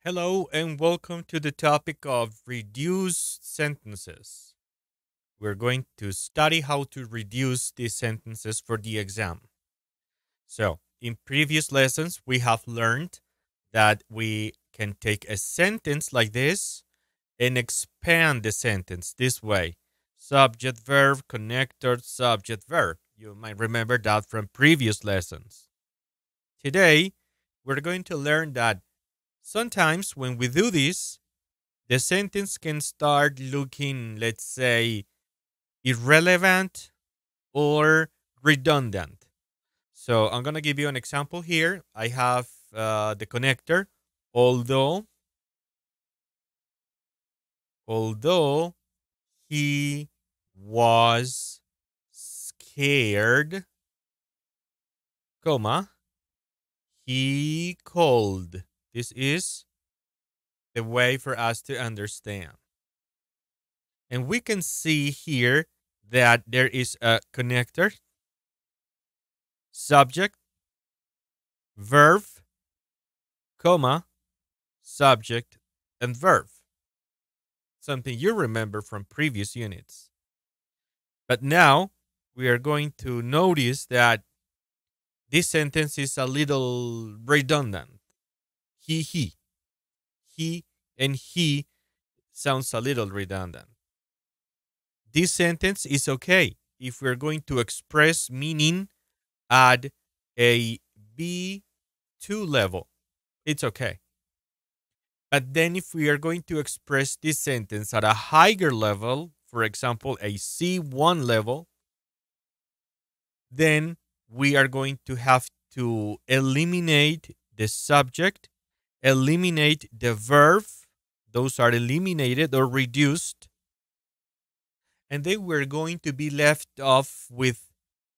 Hello and welcome to the topic of reduced sentences. We're going to study how to reduce these sentences for the exam. So, in previous lessons, we have learned that we can take a sentence like this and expand the sentence this way: subject, verb, connector, subject, verb. You might remember that from previous lessons. Today, we're going to learn that sometimes when we do this, the sentence can start looking, let's say, irrelevant or redundant. So I'm going to give you an example here. I have the connector, although, although he was scared, comma, he called. This is the way for us to understand. And we can see here that there is a connector, subject, verb, comma, subject, and verb. Something you remember from previous units. But now we are going to notice that this sentence is a little redundant. He, he, and he sounds a little redundant. This sentence is okay if we're going to express meaning at a B2 level. It's okay. But then if we are going to express this sentence at a higher level, for example, a C1 level, then we are going to have to eliminate the subject, eliminate the verb. Those are eliminated or reduced. And then we're going to be left off with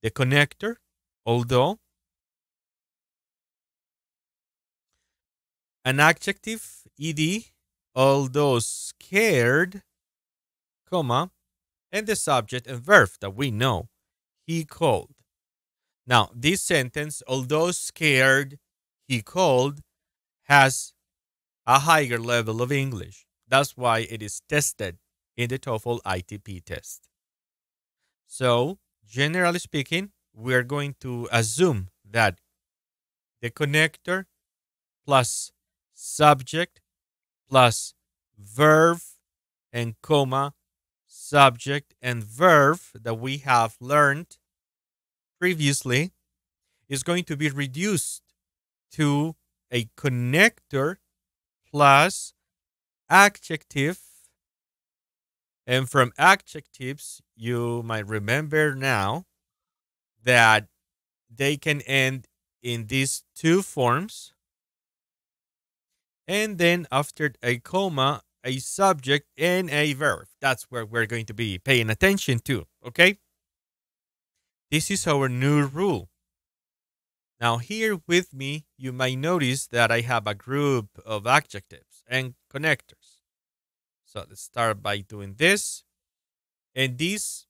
the connector, although, an adjective, ed, although scared, comma, and the subject and verb that we know, he called. Now, this sentence, although scared, he called, has a higher level of English. That's why it is tested in the Toefl ITP test. So, generally speaking, we're going to assume that the connector plus subject plus verb and comma, subject and verb that we have learned previously is going to be reduced to a connector plus adjective. And from adjectives, you might remember now that they can end in these two forms. And then after a comma, a subject and a verb. That's where we're going to be paying attention to, okay? This is our new rule. Now, here with me, you might notice that I have a group of adjectives and connectors. So let's start by doing this. And these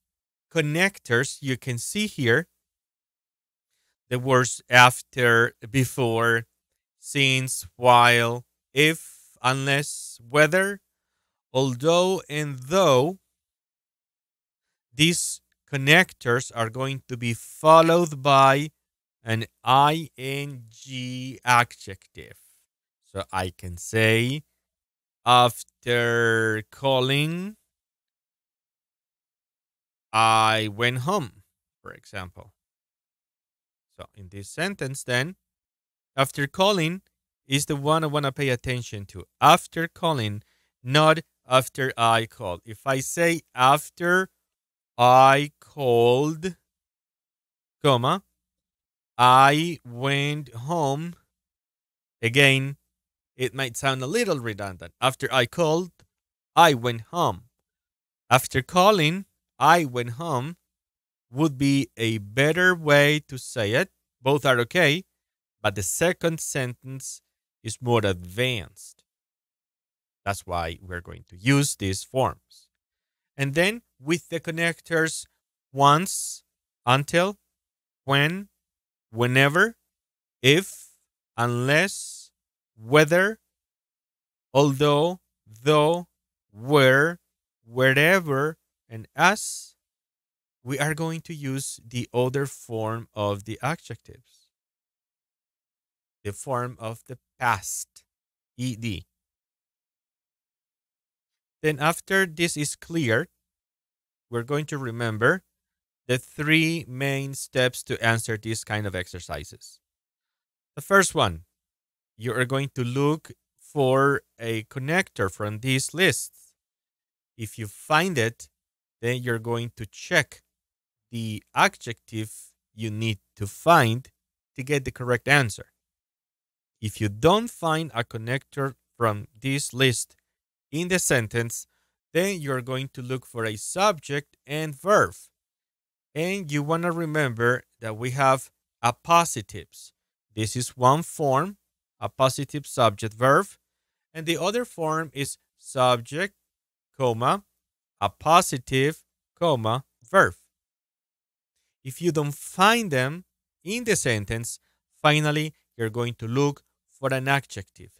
connectors, you can see here the words after, before, since, while, if, unless, whether, although, and though. These connectors are going to be followed by an ing adjective. So I can say, after calling, I went home, for example. So in this sentence, then, after calling is the one I want to pay attention to. After calling, not after I called. If I say after I called, comma, I went home, again, it might sound a little redundant. After I called, I went home. After calling, I went home would be a better way to say it. Both are okay, but the second sentence is more advanced. That's why we're going to use these forms. And then with the connectors once, until, when, whenever, if, unless, whether, although, though, where, wherever, and as, we are going to use the other form of the adjectives, the form of the past, ed. Then after this is clear, we're going to remember the three main steps to answer these kind of exercises. The first one, you are going to look for a connector from these lists. If you find it, then you're going to check the adjective you need to find to get the correct answer. If you don't find a connector from this list in the sentence, then you're going to look for a subject and verb. And you want to remember that we have appositives. This is one form, appositive subject verb, and the other form is subject, comma, appositive, comma, verb. If you don't find them in the sentence, finally, you're going to look for an adjective,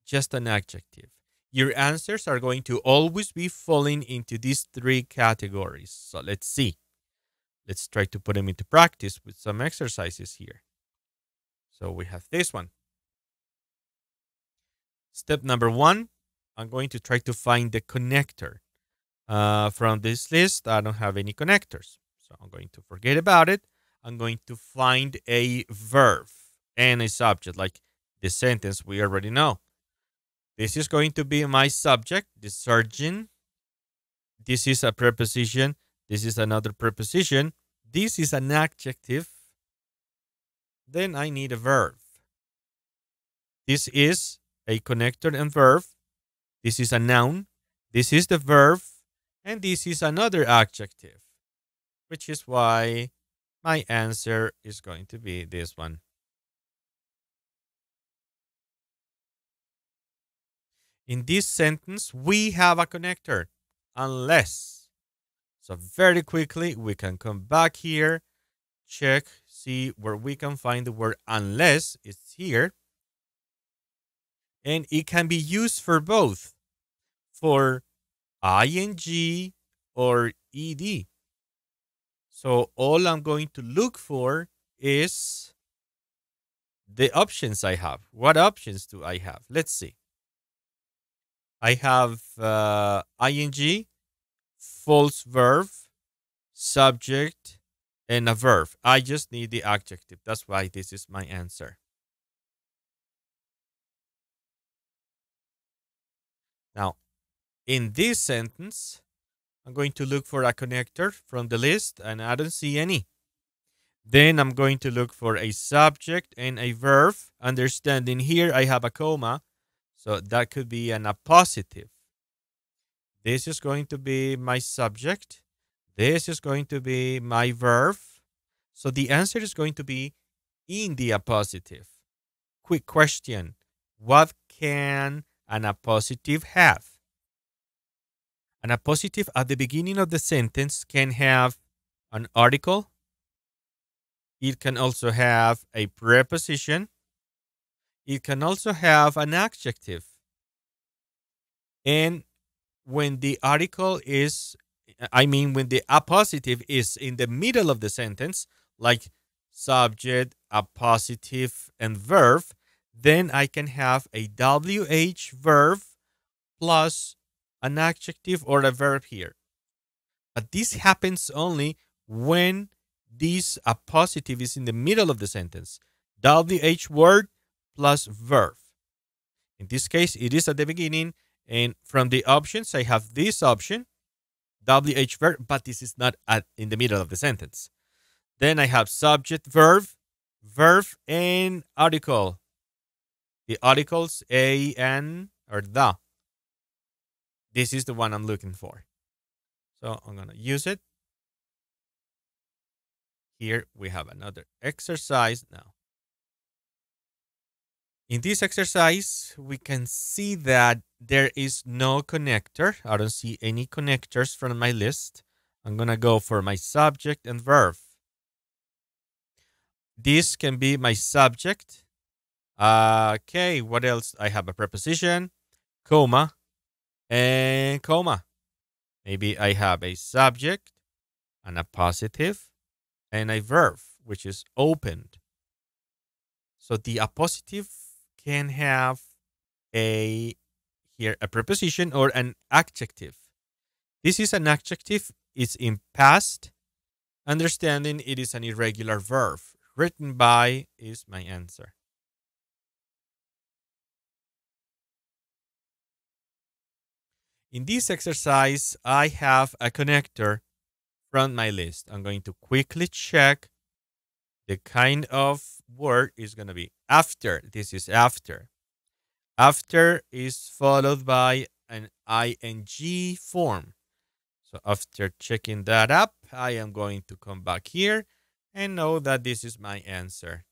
just an adjective. Your answers are going to always be falling into these three categories. So let's see. Let's try to put them into practice with some exercises here. So we have this one. Step number 1, I'm going to try to find the connector. From this list, I don't have any connectors. So I'm going to forget about it. I'm going to find a verb and a subject, like the sentence we already know. This is going to be my subject, the surgeon. This is a preposition. This is another preposition. This is an adjective. Then I need a verb. This is a connector and verb. This is a noun. This is the verb. And this is another adjective, which is why my answer is going to be this one. In this sentence, we have a connector, unless. So very quickly, we can come back here, check, see where we can find the word unless. It's here. And it can be used for both, for ing or ed. So all I'm going to look for is the options I have. What options do I have? Let's see. I have ing, false verb, subject, and a verb. I just need the adjective. That's why this is my answer. Now, in this sentence, I'm going to look for a connector from the list, and I don't see any. Then I'm going to look for a subject and a verb. Understanding here, I have a comma, so that could be an appositive. This is going to be my subject. This is going to be my verb. So the answer is going to be in the appositive. Quick question. What can an appositive have? An appositive at the beginning of the sentence can have an article. It can also have a preposition. It can also have an adjective. And when the article is, when the appositive is in the middle of the sentence, like subject, appositive, and verb, then I can have a WH verb plus an adjective or a verb here. But this happens only when this appositive is in the middle of the sentence. WH word plus verb. In this case, it is at the beginning. And from the options, I have this option, WH verb, but this is not in the middle of the sentence. Then I have subject, verb, and article. The articles a, an, or the. This is the one I'm looking for. So I'm going to use it. Here we have another exercise now. In this exercise, we can see that there is no connector. I don't see any connectors from my list. I'm going to go for my subject and verb. This can be my subject. Okay, what else? I have a preposition, comma, and comma. Maybe I have a subject and a positive and a verb, which is opened. So the appositive can have a here a preposition or an adjective. This is an adjective. It's in past. Understanding it is an irregular verb. Written by is my answer. In this exercise, I have a connector from my list. I'm going to quickly check the kind of word is going to be after. This is after. After is followed by an ing form. So after checking that up, I am going to come back here and know that this is my answer.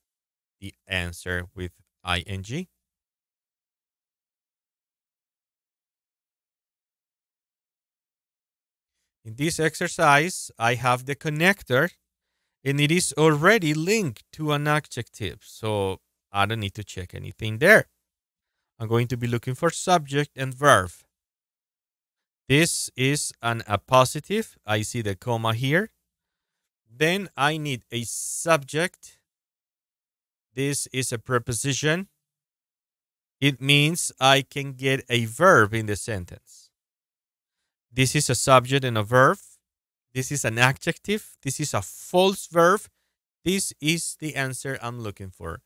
The answer with ing. In this exercise, I have the connector and it is already linked to an adjective. So I don't need to check anything there. I'm going to be looking for subject and verb. This is an appositive. I see the comma here. Then I need a subject. This is a preposition. It means I can get a verb in the sentence. This is a subject and a verb. This is an adjective. This is a false verb. This is the answer I'm looking for.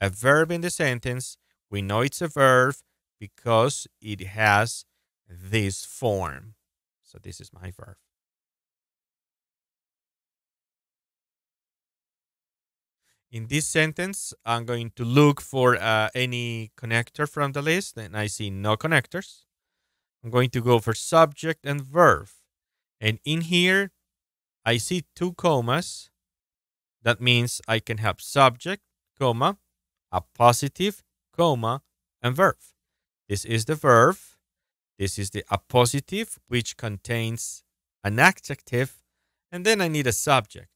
A verb in the sentence. We know it's a verb because it has this form. So this is my verb. In this sentence, I'm going to look for any connector from the list, and I see no connectors. I'm going to go for subject and verb. And in here, I see two commas. That means I can have subject, comma, appositive, comma, and verb. This is the verb. This is the appositive, which contains an adjective. And then I need a subject.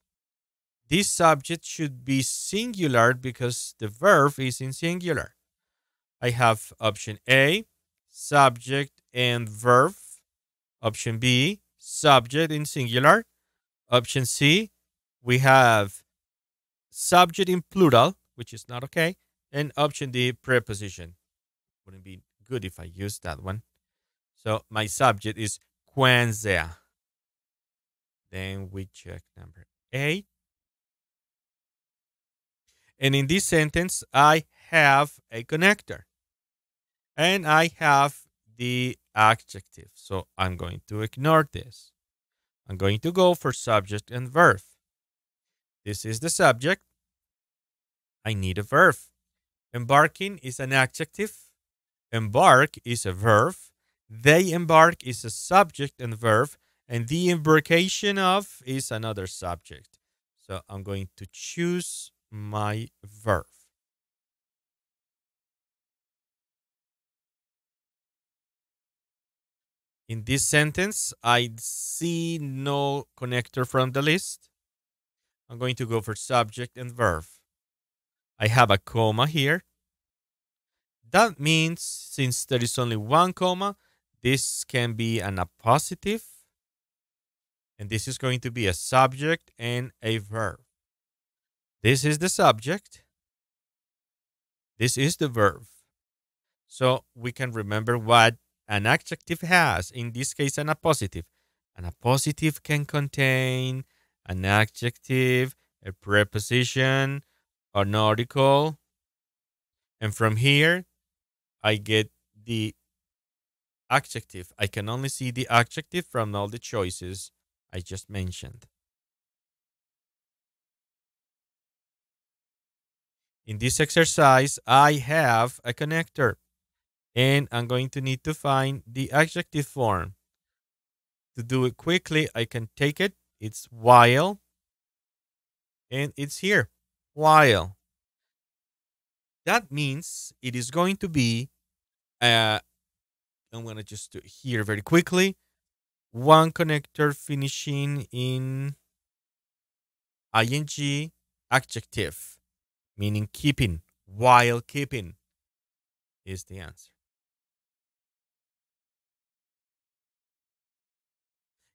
This subject should be singular because the verb is in singular. I have option A, subject and verb. Option B, subject in singular. Option C, we have subject in plural, which is not okay. And option D, preposition. Wouldn't be good if I used that one. So my subject is Quanzea. Then we check number 8. And in this sentence, I have a connector. And I have the adjective. So I'm going to ignore this. I'm going to go for subject and verb. This is the subject. I need a verb. Embarking is an adjective. Embark is a verb. They embark is a subject and verb. And the embarkation of is another subject. So I'm going to choose my verb. In this sentence, I see no connector from the list. I'm going to go for subject and verb. I have a comma here. That means since there is only one comma, this can be an appositive. And this is going to be a subject and a verb. This is the subject. This is the verb. So we can remember what an adjective has. In this case, an appositive. An appositive can contain an adjective, a preposition, an article. And from here, I get the adjective. I can only see the adjective from all the choices I just mentioned. In this exercise, I have a connector. And I'm going to need to find the adjective form. To do it quickly, I can take it. It's while. And it's here. While. That means it is going to be, I'm going to just do it here very quickly. One connector finishing in ing adjective, meaning keeping, while keeping is the answer.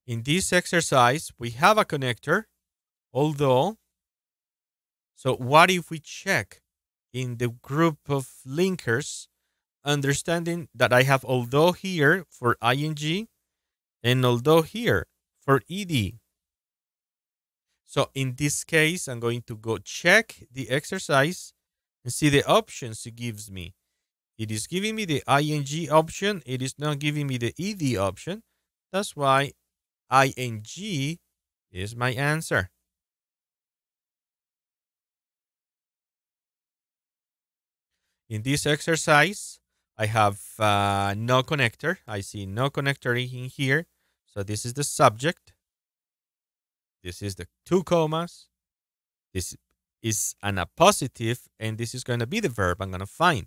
In this exercise, we have a connector, although, so what if we check in the group of linkers, understanding that I have although here for ing and although here for ed. So in this case, I'm going to go check the exercise and see the options it gives me. It is giving me the ing option. It is not giving me the ed option. That's why ing is my answer. In this exercise, I have no connector. I see no connector in here. So this is the subject. This is the 2 commas. This is an appositive, and this is going to be the verb I'm going to find.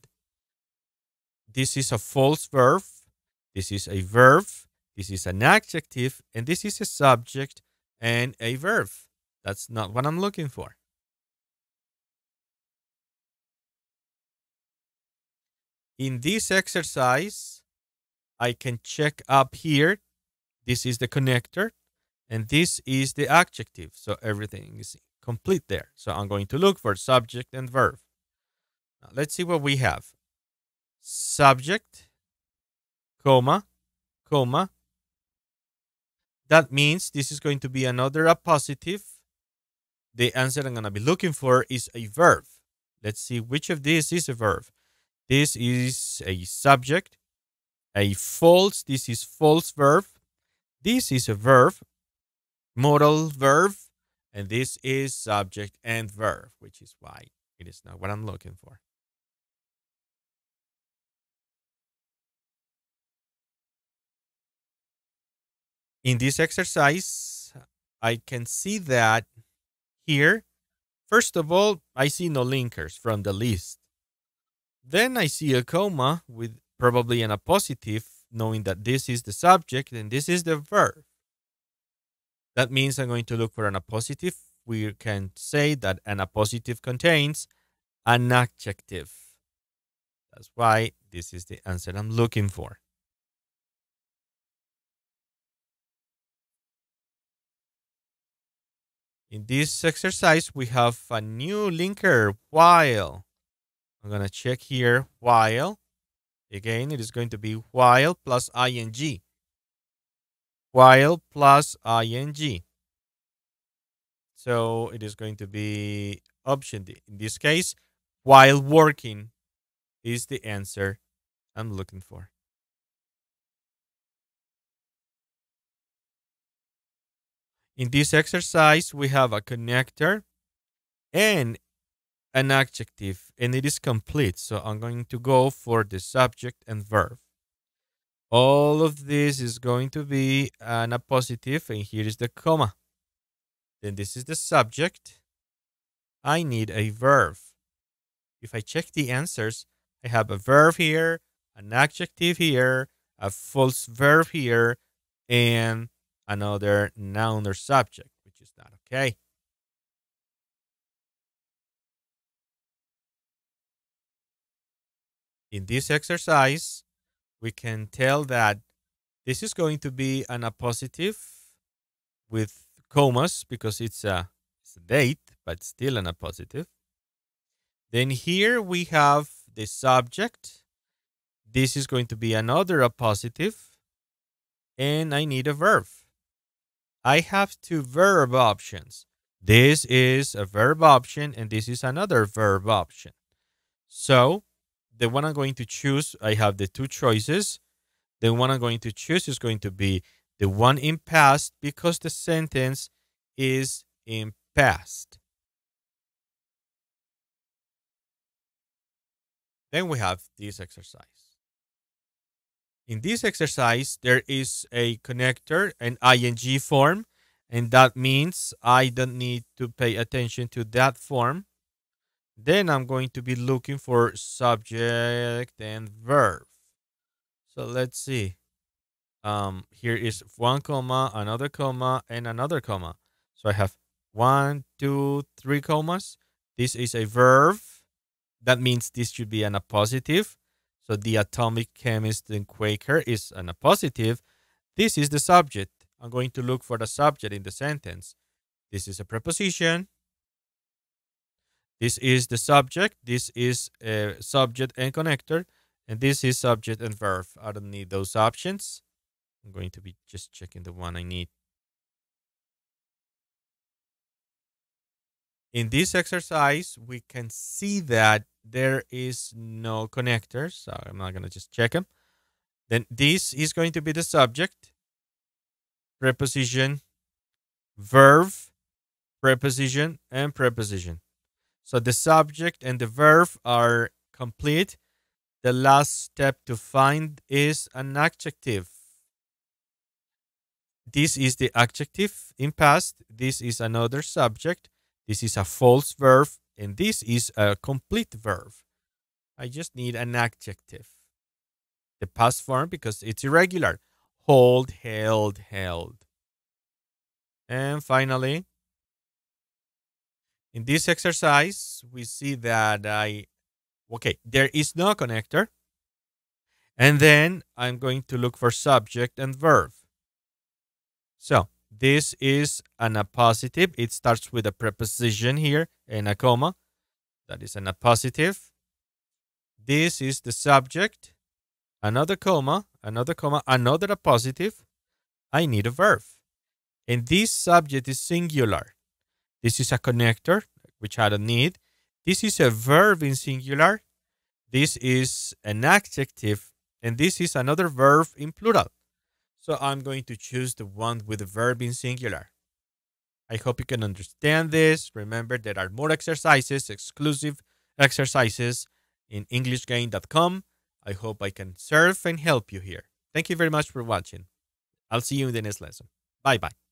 This is a false verb. This is a verb. This is an adjective, and this is a subject and a verb. That's not what I'm looking for. In this exercise, I can check up here. This is the connector, and this is the adjective. So everything is complete there. So I'm going to look for subject and verb. Now let's see what we have. Subject, comma, comma. That means this is going to be another appositive. The answer I'm going to be looking for is a verb. Let's see which of these is a verb. This is a subject, a false. This is false verb. This is a verb, modal verb, and this is subject and verb, which is why it is not what I'm looking for. In this exercise, I can see that here, first of all, I see no linkers from the list. Then I see a comma with probably an appositive, knowing that this is the subject and this is the verb. That means I'm going to look for an appositive. We can say that an appositive contains an adjective. That's why this is the answer I'm looking for. In this exercise, we have a new linker, while. I'm going to check here, while. Again, it is going to be while plus ing. While plus ing. So it is going to be option D. In this case, while working is the answer I'm looking for. In this exercise, we have a connector and an adjective, and it is complete. So I'm going to go for the subject and verb. All of this is going to be an appositive, and here is the comma. Then this is the subject. I need a verb. If I check the answers, I have a verb here, an adjective here, a false verb here, and another noun or subject, which is not okay. In this exercise, we can tell that this is going to be an appositive with commas because it's a date, but still an appositive. Then here we have the subject. This is going to be another appositive, and I need a verb. I have 2 verb options. This is a verb option, and this is another verb option. So the one I'm going to choose, I have the 2 choices. The one I'm going to choose is going to be the one in past because the sentence is in past. Then we have this exercise. In this exercise, there is a connector, an ing form, and that means I don't need to pay attention to that form. Then I'm going to be looking for subject and verb. So let's see. Here is 1 comma, another comma, and another comma. So I have 1, 2, 3 commas. This is a verb. That means this should be an appositive. So the atomic chemist in Quaker is an appositive. This is the subject. I'm going to look for the subject in the sentence. This is a preposition. This is the subject. This is a subject and connector. And this is subject and verb. I don't need those options. I'm going to be just checking the one I need. In this exercise, we can see that there is no connector. So I'm not going to just check them. Then this is going to be the subject, preposition, verb, preposition, and preposition. So the subject and the verb are complete. The last step to find is an adjective. This is the adjective in past. This is another subject. This is a false verb. And this is a complete verb. I just need an adjective. The past form because it's irregular. Hold, held, held. And finally, in this exercise, we see that there is no connector. And then I'm going to look for subject and verb. So this is an appositive. It starts with a preposition here and a comma. That is an appositive. This is the subject. Another comma, another comma, another appositive. I need a verb. And this subject is singular. This is a connector, which I don't need. This is a verb in singular. This is an adjective. And this is another verb in plural. So I'm going to choose the one with the verb in singular. I hope you can understand this. Remember, there are more exercises, exclusive exercises in EnglishGain.com. I hope I can serve and help you here. Thank you very much for watching. I'll see you in the next lesson. Bye bye.